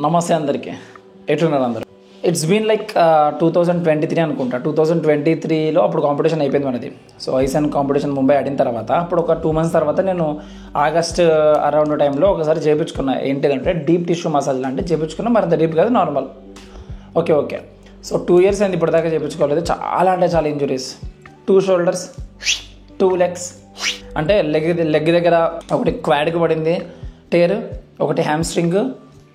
నమస్తే అందరికీ, ఎట్లున్నారు అందరూ? ఇట్స్ బీన్ లైక్ 2023 అనుకుంటా. 2023లో అప్పుడు కాంపిటీషన్ అయిపోయింది మనది. సో ఐసెన్ కాంపిటీషన్ ముంబై ఆడిన తర్వాత అప్పుడు ఒక 2 months తర్వాత నేను ఆగస్ట్ అరౌండ్ టైంలో ఒకసారి చేయించుకున్నా. ఏంటిదంటే డీప్ టిష్యూ మసాజ్ లాంటి చేయించుకున్నా. మరింత డీప్ కాదు, నార్మల్. ఓకే. సో 2 years అయింది ఇప్పటిదాకా చేయించుకోలేదు. చాలా అంటే చాలా ఇంజురీస్. 2 shoulders, 2 legs, అంటే లెగ్ దగ్గర ఒకటి క్వాడ్కి పడింది టేర్, ఒకటి హ్యామ్స్ట్రింగ్,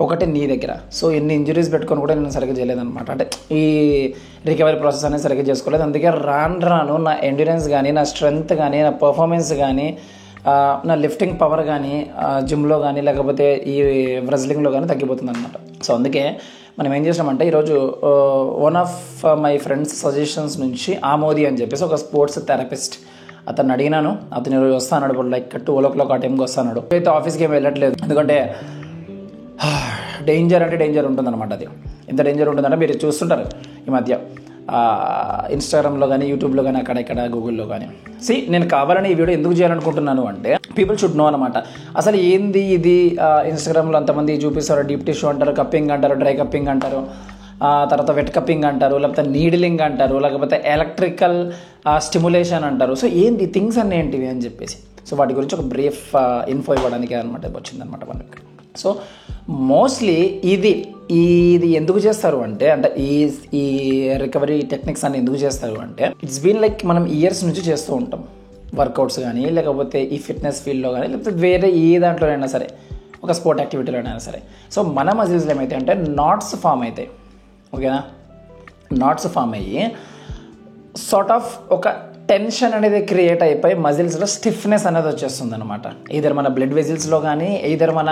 ఒకటి నీ దగ్గర. సో ఎన్ని ఇంజురీస్ పెట్టుకొని కూడా నేను సరిగ్గా చేయలేదన్నమాట. అంటే ఈ రికవరీ ప్రాసెస్ అనేది సరిగ్గా చేసుకోలేదు. అందుకే రాను నా ఎండ్యూరెన్స్ కానీ, నా స్ట్రెంగ్త్ కానీ, నా పర్ఫార్మెన్స్ కానీ, నా లిఫ్టింగ్ పవర్ కానీ జిమ్లో కానీ లేకపోతే ఈ రెజ్లింగ్లో కానీ తగ్గిపోతుంది అనమాట. సో అందుకే మనం ఏం చేసినామంటే ఈరోజు one of my friends suggestions నుంచి ఆమోది అని చెప్పేసి ఒక స్పోర్ట్స్ థెరపిస్ట్, అతను అడిగినాను. అతను ఈరోజు వస్తాడు, ఇప్పుడు లైక్ 12 o'clock ఆ టైంకి వస్తాడు. అయితే ఆఫీస్కి ఏమి వెళ్ళట్లేదు, ఎందుకంటే డేంజర్ అంటే డేంజర్ ఉంటుందన్నమాట. అది ఎంత డేంజర్ ఉంటుందంటే మీరు చూస్తుంటారు ఈ మధ్య ఇన్స్టాగ్రామ్లో కానీ, యూట్యూబ్లో కానీ, అక్కడ గూగుల్లో కానీ. నేను కావాలని ఈ వీడియో ఎందుకు చేయాలనుకుంటున్నాను అంటే పీపుల్ షుడ్ నో అనమాట. అసలు ఏంది ఇది, ఇన్స్టాగ్రామ్లో అంతమంది చూపిస్తారు. డీప్ టిష్యూ అంటారు, కప్పింగ్ అంటారు, డ్రై కప్పింగ్ అంటారు, తర్వాత వెట్ కప్పింగ్ అంటారు, లేకపోతే నీడిలింగ్ అంటారు, లేకపోతే ఎలక్ట్రికల్ స్టిమ్యులేషన్ అంటారు. సో ఏంది థింగ్స్ అన్నీ ఏంటివి అని చెప్పేసి, సో వాటి గురించి ఒక బ్రీఫ్ ఇన్ఫో ఇవ్వడానికి అనమాట వచ్చిందనమాట మనకి. సో మోస్ట్లీ ఇది ఎందుకు చేస్తారు అంటే ఈ రికవరీ టెక్నిక్స్ అన్ని ఎందుకు చేస్తారు అంటే ఇట్స్ బీన్ లైక్ మనం ఇయర్స్ నుంచి చేస్తూ ఉంటాం వర్కౌట్స్ కానీ, లేకపోతే ఈ ఫిట్నెస్ ఫీల్డ్లో కానీ, లేకపోతే వేరే ఏ దాంట్లోనైనా సరే, ఒక స్పోర్ట్ యాక్టివిటీలో అయినా సరే. సో మన మజిల్స్లో ఏమైతే అంటే నాట్స్ ఫామ్ అవుతాయి. ఓకేనా, నాట్స్ ఫామ్ అయ్యి సార్ట్ ఆఫ్ ఒక టెన్షన్ అనేది క్రియేట్ అయిపోయి మజిల్స్లో స్టిఫ్నెస్ అనేది వచ్చేస్తుంది అనమాట. ఈధర్ మన బ్లడ్ వెజిల్స్లో కానీ, ఈధర్ మన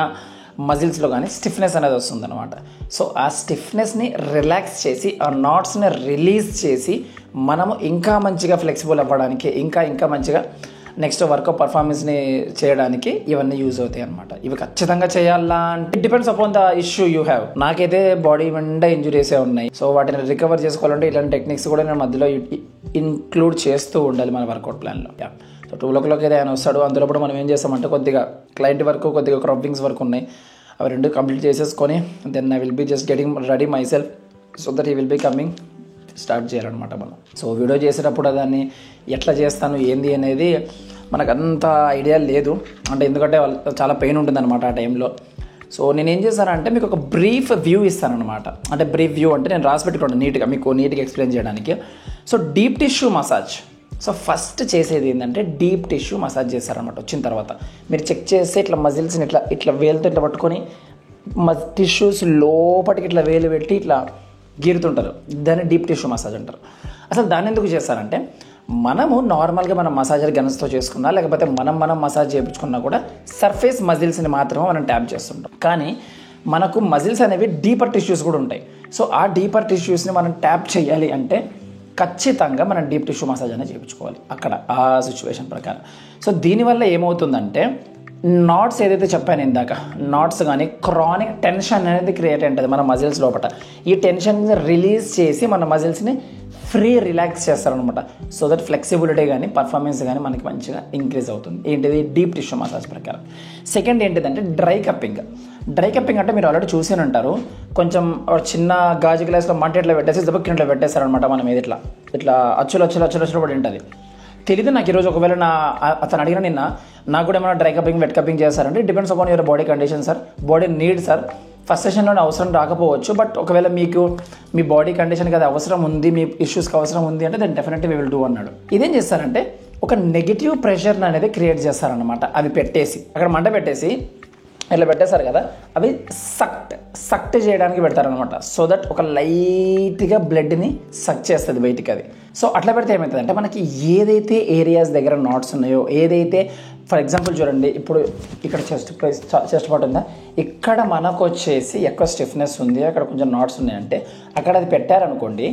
మజిల్స్లో కానీ స్టిఫ్నెస్ అనేది వస్తుంది అనమాట. సో ఆ స్టిఫ్నెస్ని రిలాక్స్ చేసి, ఆ నాట్స్ని రిలీజ్ చేసి మనము ఇంకా మంచిగా ఫ్లెక్సిబుల్ అవ్వడానికి, ఇంకా మంచిగా నెక్స్ట్ వర్కౌట్ పర్ఫార్మెన్స్ని చేయడానికి ఇవన్నీ యూజ్ అవుతాయి అనమాట. ఇవి ఖచ్చితంగా చేయాలా అంటే depends upon the issue you have. నాకైతే బాడీ నిండా ఇంజురీసే ఉన్నాయి. సో వాటిని రికవర్ చేసుకోవాలంటే ఇలాంటి టెక్నిక్స్ కూడా నేను మధ్యలో ఇన్క్లూడ్ చేస్తూ ఉండాలి మన వర్కౌట్ ప్లాన్లో. సో 12 o'clock అయితే ఆయన వస్తాడు. అందులో కూడా మనం ఏం చేస్తామంటే కొద్దిగా క్లయింట్ వర్క్, కొద్దిగా క్రాపింగ్స్ వర్క్ ఉన్నాయి. అవి రెండు కంప్లీట్ చేసేసుకొని then I will be just getting ready myself so that he will be coming start చేయాలన్నమాట మనం. సో వీడియో చేసేటప్పుడు దాన్ని ఎట్లా చేస్తాను ఏంది అనేది మనకు అంత ఐడియా లేదు, అంటే ఎందుకంటే చాలా పెయిన్ ఉంటుంది అనమాట ఆ టైంలో. సో నేను ఏం చేశానంటే మీకు ఒక బ్రీఫ్ వ్యూ ఇస్తానమాట. అంటే బ్రీఫ్ వ్యూ అంటే నేను రాసి పెట్టుకోండి నీట్గా, మీకు నీట్గా ఎక్స్ప్లెయిన్ చేయడానికి. So deep tissue massage. So first చేసేది ఏంటంటే డీప్ టిష్యూ మసాజ్ చేస్తారనమాట. వచ్చిన తర్వాత మీరు చెక్ చేస్తే ఇట్లా మజిల్స్ని ఇట్లా వేలుతో ఇట్లా పట్టుకొని టిష్యూస్ లోపలికి ఇట్లా వేలు పెట్టి ఇట్లా గీరుతుంటారు. దాన్ని డీప్ టిష్యూ మసాజ్ అంటారు. అసలు దాన్ని ఎందుకు చేస్తారంటే మనము నార్మల్గా మనం మసాజర్ గన్స్తో చేసుకున్నా, లేకపోతే మనం మసాజ్ చేయించుకున్నా కూడా సర్ఫేస్ మజిల్స్ని మాత్రమే మనం ట్యాప్ చేస్తుంటాం. కానీ మనకు మజిల్స్ అనేవి డీపర్ టిష్యూస్ కూడా ఉంటాయి. సో ఆ డీపర్ టిష్యూస్ని మనం ట్యాప్ చేయాలి అంటే ఖచ్చితంగా మనం డీప్ టిష్యూ మసాజ్ అనేది చేయించుకోవాలి అక్కడ ఆ సిచ్యువేషన్ ప్రకారం. సో దీనివల్ల ఏమవుతుందంటే నాట్స్ ఏదైతే చెప్పాను ఇందాక, నాట్స్ కానీ క్రానిక్ టెన్షన్ అనేది క్రియేట్ ఉంటుంది మన మజిల్స్ లోపల. ఈ టెన్షన్ని రిలీజ్ చేసి మన మజిల్స్ని ఫ్రీ రిలాక్స్ చేస్తారనమాట. సో దట్ ఫ్లెక్సిబిలిటీ కానీ పర్ఫార్మెన్స్ కానీ మనకి మంచిగా ఇంక్రీజ్ అవుతుంది. ఏంటిది డీప్ టిష్యూ మసాజ్ ప్రకారం. సెకండ్ ఏంటిదంటే డ్రై కప్పింగ్. డ్రై కప్పింగ్ అంటే మీరు ఆల్రెడీ చూసి ఉంటారు. కొంచెం చిన్న గాజు గ్లాస్లో మంట ఇట్లా పెట్టేసి దెబ్బకింట్లో పెట్టేస్తారనమాట. మనం ఏది ఇట్లా అచ్చులు పడి ఉంటుంది. తెలీదు నాకు ఈరోజు. ఒకవేళ అతను అడిగిన నిన్న నాకు కూడా ఏమైనా డ్రై కప్పింగ్ వెట్ కప్పింగ్ చేస్తారంటే depends upon your body condition sir, body need sir. First సెషన్లోనే అవసరం రాకపోవచ్చు, బట్ ఒకవేళ మీకు మీ బాడీ కండిషన్కి అది అవసరం ఉంది, మీ ఇష్యూస్కి అవసరం ఉంది అంటే then definitely we will do అన్నాడు. ఇదేం చేస్తారంటే ఒక నెగిటివ్ ప్రెషర్ని అనేది క్రియేట్ చేస్తారనమాట. అవి పెట్టేసి అక్కడ మంట పెట్టేసి ఇట్లా పెట్టేశారు కదా, అవి సక్ట్ చేయడానికి పెడతారనమాట. సో దట్ ఒక లైట్గా బ్లడ్ని సక్ చేస్తుంది బయటికి అది. సో అట్లా పెడితే ఏమవుతుందంటే మనకి ఏదైతే ఏరియాస్ దగ్గర నాట్స్ ఉన్నాయో, ఏదైతే ఫర్ ఎగ్జాంపుల్ చూడండి, ఇప్పుడు ఇక్కడ చెస్ట్ పార్ట్ ఉందా, ఇక్కడ మనకు వచ్చేసి ఎక్కువ స్టిఫ్నెస్ ఉంది, అక్కడ కొంచెం నాట్స్ ఉన్నాయంటే అక్కడ అది పెట్టారనుకోండి,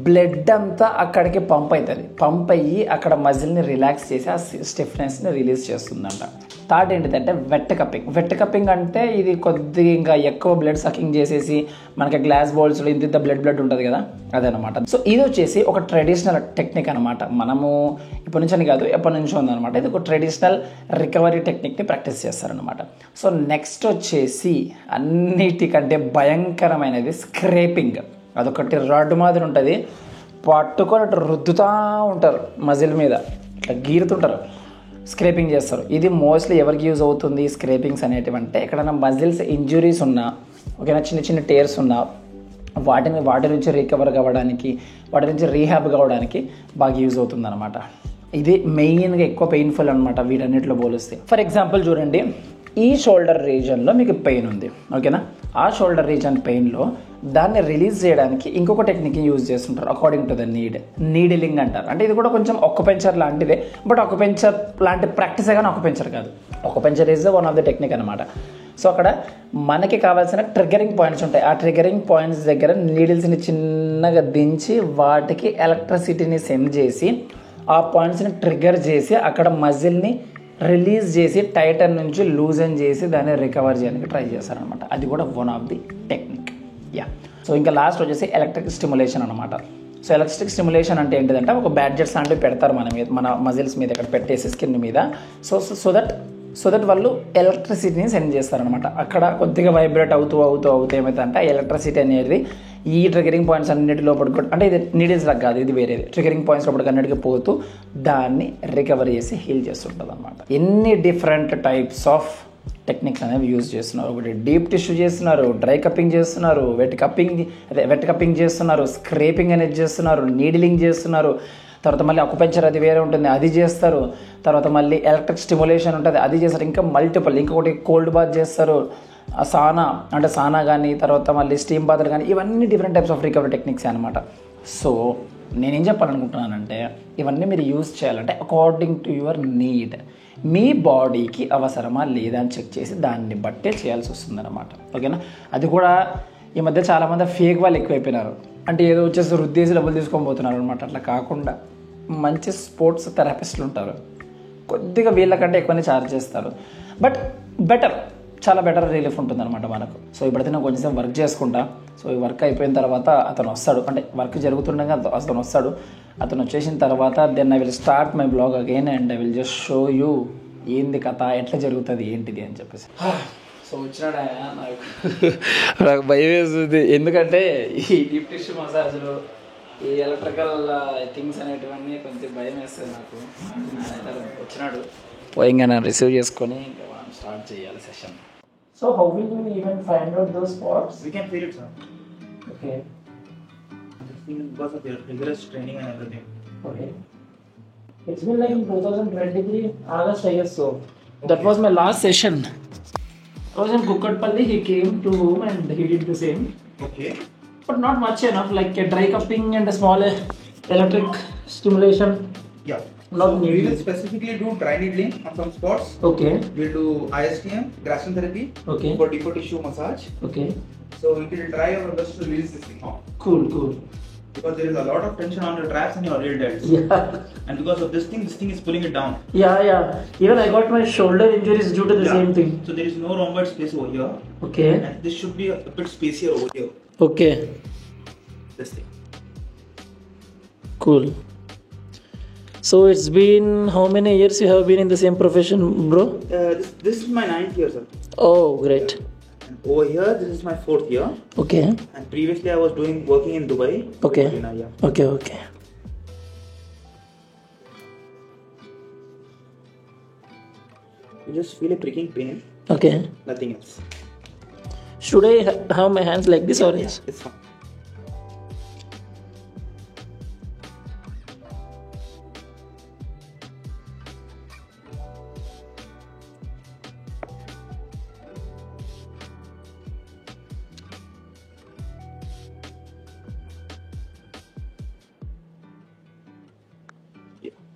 బ్లడ్ అంతా అక్కడికి పంప్ అవుతుంది. పంప్ అయ్యి అక్కడ మజిల్ని రిలాక్స్ చేసి ఆ స్టిఫ్నెస్ని రిలీజ్ చేస్తుందంట. థర్డ్ ఏంటిదంటే వెట్ కప్పింగ్ అంటే ఇది కొద్దిగా ఇంకా ఎక్కువ బ్లడ్ సకింగ్ చేసేసి మనకి గ్లాస్ బౌల్స్లో ఇంత బ్లడ్ ఉంటుంది కదా, అదనమాట. సో ఇది వచ్చేసి ఒక ట్రెడిషనల్ టెక్నిక్ అనమాట. మనము ఇప్పటి నుంచి అని కాదు, ఎప్పటి నుంచో ఉందన్నమాట. ఇది ఒక ట్రెడిషనల్ రికవరీ టెక్నిక్ని ప్రాక్టీస్ చేస్తారనమాట. సో నెక్స్ట్ వచ్చేసి అన్నిటికంటే భయంకరమైనది స్క్రేపింగ్. అదొకటి రాడ్ మాదిరి ఉంటుంది, పట్టుకొని అటు రుద్దుతూ ఉంటారు మజిల్ మీద, ఇట్లా గీరుతుంటారు, స్క్రేపింగ్ చేస్తారు. ఇది మోస్ట్లీ ఎవరికి యూజ్ అవుతుంది స్క్రేపింగ్స్ అనేటివి అంటే ఎక్కడైనా మజిల్స్ ఇంజురీస్ ఉన్నా, ఓకేనా, చిన్న చిన్న టేర్స్ ఉన్నా వాటి నుంచి రికవర్ కావడానికి, వాటి నుంచి రీహాబ్ కావడానికి బాగా యూజ్ అవుతుంది అనమాట. ఇది మెయిన్గా ఎక్కువ పెయిన్ఫుల్ అనమాట వీటన్నిటిలో పోలిస్తే. ఫర్ ఎగ్జాంపుల్ చూడండి, ఈ షోల్డర్ రీజన్లో మీకు పెయిన్ ఉంది, ఓకేనా. ఆ షోల్డర్ రీజన్ పెయిన్లో దాన్ని రిలీజ్ చేయడానికి ఇంకొక టెక్నిక్ని యూజ్ చేస్తుంటారు అకార్డింగ్ టు ద నీడిలింగ్ అంటారు. అంటే ఇది కూడా కొంచెం అక్యుపెంచర్ లాంటిదే, బట్ అక్యుపెంచర్ లాంటి ప్రాక్టీసే కానీ అక్యుపెంచర్ కాదు. Acupuncture is one of the technique అనమాట. సో అక్కడ మనకి కావాల్సిన ట్రిగరింగ్ పాయింట్స్ ఉంటాయి. ఆ ట్రిగరింగ్ పాయింట్స్ దగ్గర నీడిల్స్ని చిన్నగా దించి వాటికి ఎలక్ట్రిసిటీని సెండ్ చేసి ఆ పాయింట్స్ని ట్రిగర్ చేసి అక్కడ మజిల్ని రిలీజ్ చేసి టైటన్ నుంచి లూజన్ చేసి దాన్ని రికవర్ చేయడానికి ట్రై చేస్తారనమాట. అది కూడా one of the technique. So ఇంకా లాస్ట్ వచ్చేసి ఎలక్ట్రిక్ స్టిమ్యులేషన్ అనమాట. సో ఎలక్ట్రిక్ స్టిమ్యులేషన్ అంటే ఏంటిదంటే ఒక బ్యాడ్జెట్స్ లాంటివి పెడతారు మన మజిల్స్ మీద ఇక్కడ పెట్టేసి స్కిన్ మీద. సో దట్ వాళ్ళు ఎలక్ట్రిసిటీని సెండ్ చేస్తారనమాట. అక్కడ కొద్దిగా వైబ్రేట్ అవుతూ ఏమవుతుందంటే ఆ ఎలక్ట్రిసిటీ అనేది ఈ ట్రిగరింగ్ పాయింట్స్ అన్నిటి లోపలికి, అంటే ఇది నీడిల్స్ లాగా కాదు, ఇది వేరేది, ట్రిగరింగ్ పాయింట్స్ లోపలికి అన్నిటికీ పోతూ దాన్ని రికవర్ చేసి హీల్ చేస్తుంటుంది అనమాట. ఎన్ని డిఫరెంట్ టైప్స్ ఆఫ్ టెక్నిక్స్ అనేవి యూజ్ చేస్తున్నారు. ఒకటి డీప్ టిష్యూ చేస్తున్నారు, డ్రై కప్పింగ్ చేస్తున్నారు, వెట్ కప్పింగ్ చేస్తున్నారు, స్క్రేపింగ్ అనేది చేస్తున్నారు, నీడిలింగ్ చేస్తున్నారు, తర్వాత మళ్ళీ అక్యుపెంచర్ అది వేరే ఉంటుంది, అది చేస్తారు, తర్వాత మళ్ళీ ఎలక్ట్రిక్ స్టిమ్యులేషన్ ఉంటుంది, అది చేస్తారు, ఇంకా మల్టిపుల్, ఇంకొకటి కోల్డ్ బాత్ చేస్తారు, సానా కానీ, తర్వాత మళ్ళీ స్టీమ్ బాత్లు కానీ, ఇవన్నీ different types of recovery techniques అనమాట. సో నేనేం చెప్పాలనుకుంటున్నానంటే ఇవన్నీ మీరు యూజ్ చేయాలంటే అకార్డింగ్ టు యువర్ నీడ్, మీ బాడీకి అవసరమా లేదా అని చెక్ చేసి దాన్ని బట్టే చేయాల్సి వస్తుంది అనమాట, ఓకేనా. అది కూడా ఈ మధ్య చాలామంది ఫేక్ వాళ్ళు ఎక్కువైపోయినారు, అంటే ఏదో వచ్చేసి రుద్దేసి డబ్బులు తీసుకొని పోతున్నారు అనమాట. అట్లా కాకుండా మంచి స్పోర్ట్స్ థెరపిస్టులు ఉంటారు, కొద్దిగా వీళ్ళకంటే ఎక్కువనే ఛార్జ్ చేస్తారు, బట్ చాలా బెటర్ రిలీఫ్ ఉంటుంది అనమాట మనకు. సో ఇప్పుడైతే నేను కొంచెం వర్క్ చేసుకుంటా. సో ఈ వర్క్ అయిపోయిన తర్వాత అతను వస్తాడు, అంటే వర్క్ జరుగుతుండగా అతను వస్తాడు. అతను వచ్చేసిన తర్వాత then I will start my blog again and I will just show you ఏంది కథ, ఎట్లా జరుగుతుంది ఏంటిది అని చెప్పేసి. సో వచ్చినాడా నాకు భయం వేస్తుంది, ఎందుకంటే ఈ డీప్ టిష్యూ మసాజ్లు, ఈ ఎలక్ట్రికల్ థింగ్స్ అనేటివన్నీ కొంచెం భయం వేస్తుంది నాకు. వచ్చినాడు పోయింగా రిసీవ్ చేసుకొని ఇంకా స్టార్ట్ చేయాలి session. So how will you even find out those spots? We can feel it, sir. Okay. This thing is because of your rigorous training and everything. Okay. It's been like in 2023 August, I guess so. Okay. That was my last session. I was in Kukatpalli. He came to home and he did the same. Okay. But not much enough, like a dry cupping and a small electric stimulation. Yeah. Not so needed. we will specifically do dry needling on some spots. Okay. We'll do ISTM, Graston therapy. Okay. For deeper tissue massage. Okay. So we will try our best to release this thing off. Cool. Because there is a lot of tension on your traps and your real delts. Yeah. And because of this thing is pulling it down. Yeah. Even I got my shoulder injuries due to the same thing. So there is no rhomboid space over here. Okay. And this should be a bit spacier over here. Okay. This thing. Cool. So it's been how many years you have been in the same profession, bro? This is my 9th year, sir. Oh, great. And over here, this is my 4th year. Okay. And previously, I was working in Dubai. Okay. Yeah. Okay. You just feel a pricking pain. Okay. Nothing else. Should I have my hands like this or yes? It's fine.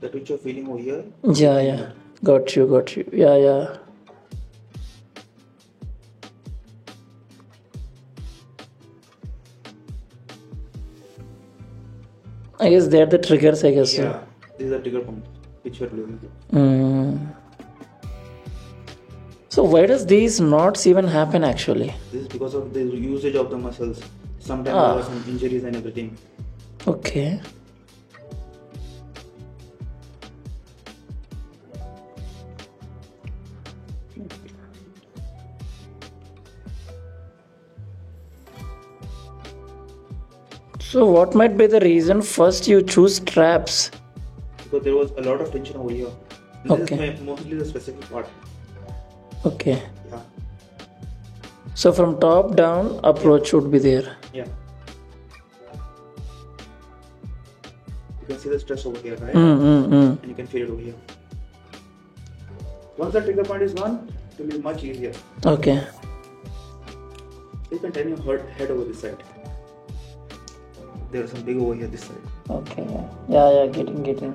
That which you're feeling over here. Yeah. Got you. Yeah. I guess they're the triggers, I guess. Yeah. These are trigger points which you're doing. So why does these knots even happen actually? This is because of the usage of the muscles. Sometimes there are some injuries and everything. Okay. So what might be the reason first you choose straps? Because there was a lot of tension over here. This Okay. is mostly the specific part. Okay. Yeah. So from top down approach should be there. Yeah. You can see the stress over here, right? And you can feel it over here. Once the trigger point is gone, it will be much easier. Okay. You can turn your head over this side. There are some big over here this side. Okay. Yeah, getting.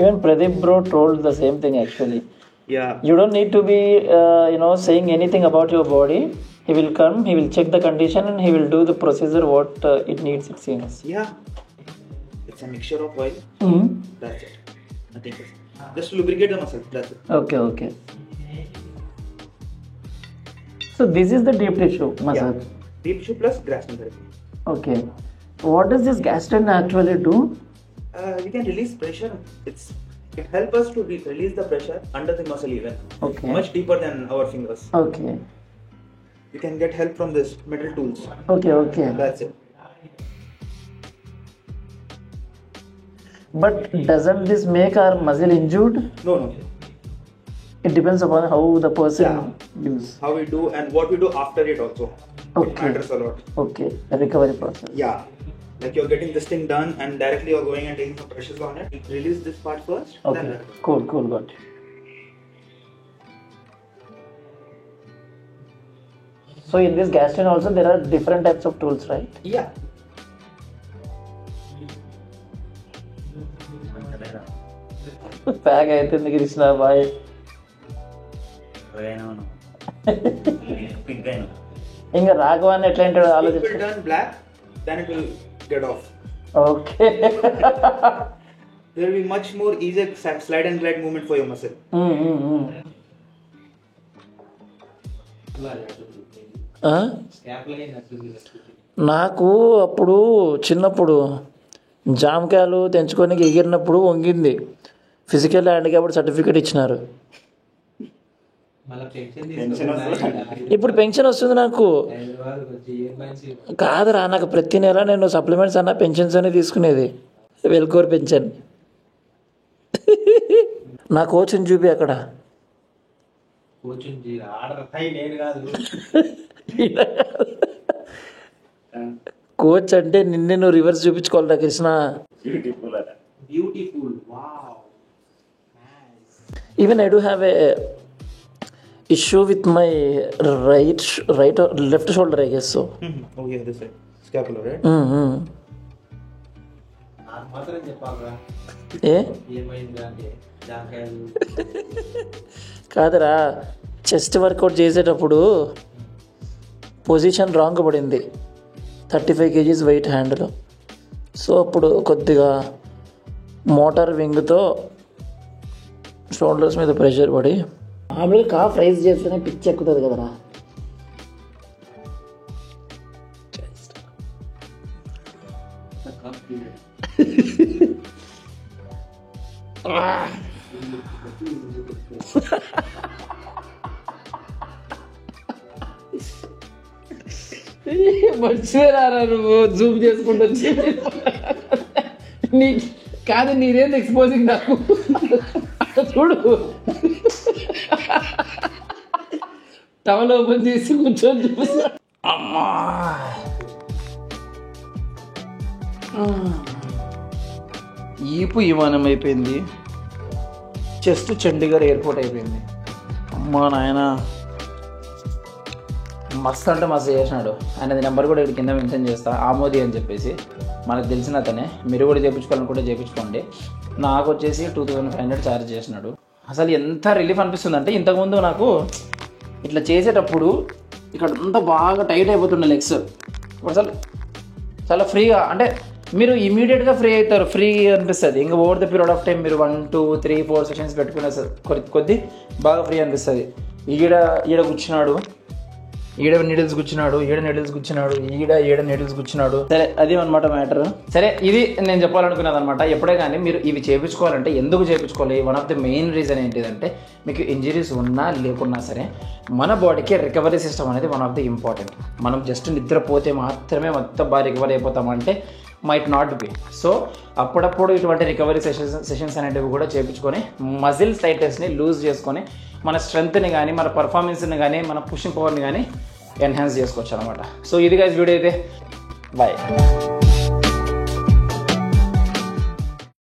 Even Pradeep bro told the same thing actually. Yeah. You don't need to be, saying anything about your body. He will come, he will check the condition, and he will do the procedure what it needs, it seems. Yeah. It's a mixture of oil. Mm-hmm. That's it. Nothing else. Just to lubricate the muscle. That's it. Okay. So this is the deep tissue massage. Yeah. Deep tissue plus Graston therapy. Okay. What does this Gaston actually do? We can release pressure. It helps us to release the pressure under the muscle even. Okay. Much deeper than our fingers. Okay. You can get help from this metal tools. Okay. That's it. But doesn't this make our muscle injured? No. It depends upon how the person use. How we do and what we do after it also. It Okay. matters a lot. Okay. The recovery process. Yeah. Like you're getting this thing done and directly you're going and taking some pressures on it. Release this part first. Okay. Then Cool. Got it. So in this Gaston also there are different types of tools, right? yeah. Bag అయితుంది Krishna bye. ఇంకా రాఘవాన్ని ఎట్లా అంటాడు If it ఆలోచించు. will turn black, then it will get off. Okay. There will be much more easier slide and glide movement for your muscle. నాకు అప్పుడు చిన్నప్పుడు జామకాయలు తెంచుకొని ఎగిరినప్పుడు వంగింది. ఫిజికల్ హ్యాండిక్యాప్డ్ సర్టిఫికేట్ ఇచ్చినారు. ఇప్పుడు పెన్షన్ వస్తుంది నాకు. కాదురా, నాకు ప్రతి నెల నేను సప్లిమెంట్స్ అన్న పెన్షన్స్ అని తీసుకునేది. వెల్కోర్ పెన్షన్. నా కోచ్ని చూపి అక్కడ. కోచ్ అంటే నిన్నే నువ్వు రివర్స్ చూపించుకోవాలరా Krishna. Beautiful. Wow. Even I do have a issue with my right or left shoulder, I guess so. Oh yeah, this side. Scapula, right? ఏ కాదురా, చెస్ట్ వర్కౌట్ చేసేటప్పుడు పొజిషన్ రాంగ్ పడింది. 35 kgs వెయిట్ హ్యాండ్లో. సో అప్పుడు కొద్దిగా మోటార్ వింగ్తో షోల్డర్స్ మీద pressure పడి మామూలుగా cough rise చేస్తేనే పిచ్చి ఎక్కుతుంది కదరా. మంచిగా నువ్వు జూమ్ చేసుకుంటూ వచ్చి నీ కాదు, నీదేంది ఎక్స్పోజింగ్ నాకు చూడు. టవల్ ఓపెన్ చేసి కూర్చొని చూపిస్తా. అమ్మా, ఈపు విమానం అయిపోయింది. చెస్ట్ చండీగఢ్ ఎయిర్పోర్ట్ అయిపోయింది. అమ్మా నాయన, మస్తు అంటే మస్తు చేసినాడు. ఆయనది నెంబర్ కూడా ఇక్కడ కింద మెన్షన్ చేస్తా, ఆమోది అని చెప్పేసి. మనకు తెలిసిన అతనే. మీరు కూడా చేయించుకోవాలనుకుంటే చేయించుకోండి. నాకు వచ్చేసి 2500 ఛార్జ్ చేసినాడు. అసలు ఎంత రిలీఫ్ అనిపిస్తుంది అంటే, ఇంతకుముందు నాకు ఇట్లా చేసేటప్పుడు ఇక్కడ అంతా బాగా టైట్ అయిపోతుండే లెగ్స్. అసలు చాలా ఫ్రీగా, అంటే మీరు ఇమీడియట్గా ఫ్రీ అవుతారు, ఫ్రీ అనిపిస్తుంది. ఇంకా over the period of time మీరు 1 2 3 4 సెషన్స్ పెట్టుకునే కొద్ది బాగా ఫ్రీ అనిపిస్తుంది. ఈడ కూర్చున్నాడు, ఈడ నీడిల్స్ కూర్చున్నాడు, ఈడ నీడిల్స్ కూర్చున్నాడు. సరే, అది అనమాట మ్యాటర్. సరే, ఇది నేను చెప్పాలనుకున్నది అనమాట. ఎప్పుడే కానీ మీరు ఇవి చేయించుకోవాలంటే ఎందుకు చేయించుకోవాలి, one of the main reason ఏంటిదంటే మీకు ఇంజరీస్ ఉన్నా లేకున్నా సరే మన బాడీకి రికవరీ సిస్టమ్ అనేది వన్ ఆఫ్ ది ఇంపార్టెంట్. మనం జస్ట్ నిద్రపోతే మాత్రమే మొత్తం బాగా రికవర్ అయిపోతామంటే మైట్ నాట్ బి సో. అప్పుడప్పుడు ఇటువంటి రికవరీ సెషన్స్ అనేటివి కూడా చేయించుకొని మజిల్ టైట్నెస్ని లూజ్ చేసుకొని మన స్ట్రెంగ్త్ని కానీ మన పర్ఫార్మెన్స్ని కానీ మన పుషింగ్ పవర్ని కానీ ఎన్హాన్స్ చేసుకోవచ్చు అనమాట. సో ఇది గైస్ వీడియో అయితే బాయ్.